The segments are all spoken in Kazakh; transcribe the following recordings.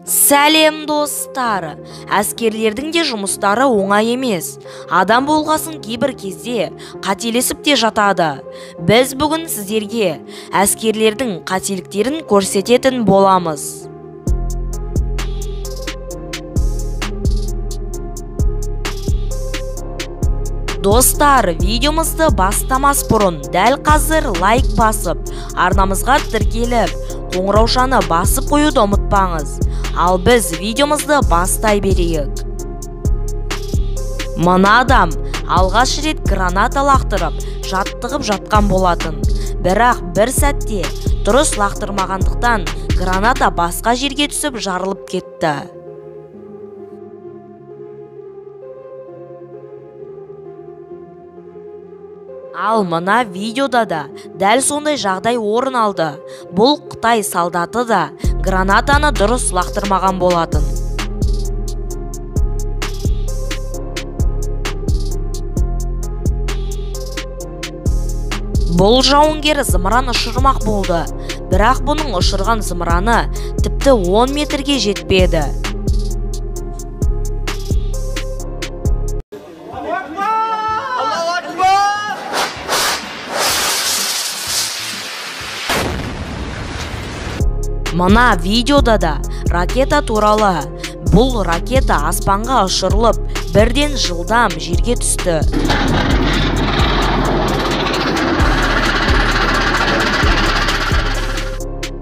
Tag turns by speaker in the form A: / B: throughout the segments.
A: Сәлем достар, әскерлердің де жұмыстары оңай емес. Адам болғасын кейбір кезде қателесіп те жатады. Біз бүгін сіздерге әскерлердің қателіктерін көрсететін боламыз. Достар, видеомызды бастамас бұрын дәл қазір лайк басып, арнамызға тіркеліп, қоңыраушаны басып қоюды ұмытпаңыз. Ал біз видеомызды бастай берейік. Мына адам алғаш рет граната лақтырып, жаттығып жатқан болатын. Бірақ бір сәтте дұрыс лақтырмағандықтан граната басқа жерге түсіп жарылып кетті. Ал мына видеода да дәл сондай жағдай орын алды. Бұл Қытай солдаты да гранатаны дұрыс лақтырмаған болатын. Бұл жауынгер зымыран ұшырмақ болды. Бірақ бұның ұшырған зымыраны тіпті 10 метрге жетпеді. Мына видеода да ракета туралы. Бұл ракета аспанға ұшырылып, бірден жылдам жерге түсті.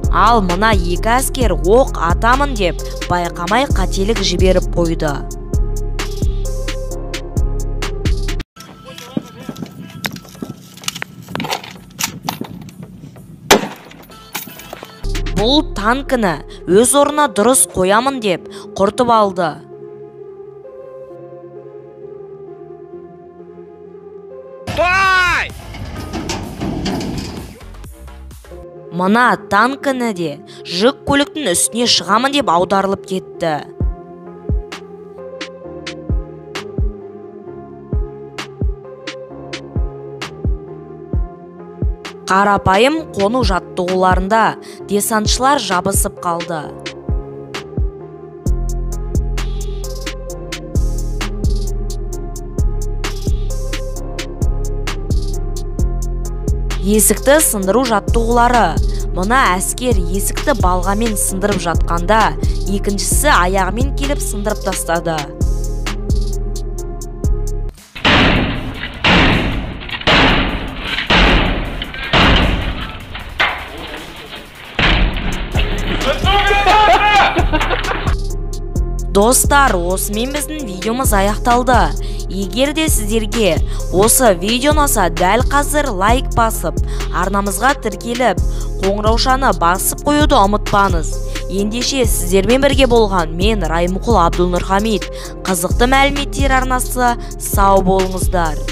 A: Ал мына екі әскер оқ атамын деп байқамай қателік жіберіп қойды. Бұл танкіні өз орнына дұрыс қоямын деп құртып алды. Мына танкіні де жүк көліктің үстіне шығамын деп аударылып кетті. Қарапайым қону жаттығуларында десантшылар жабысып қалды. Есікті сындыру жаттығулары. Мына әскер есікті балғамен сындырып жатқанда, екіншісі аяғымен келіп сындырып тастады. Достар, осымен біздің видеомыз аяқталды. Егер де сіздерге осы видео ұнаса, дәл қазір лайк басып, арнамызға тіркеліп, қоңыраушаны басып қоюды ұмытпаңыз. Ендеше сіздермен бірге болған мен Раймұқұл Абдулнұрхамит. Қызықты мәліметтер арнасы, сау болыңыздар.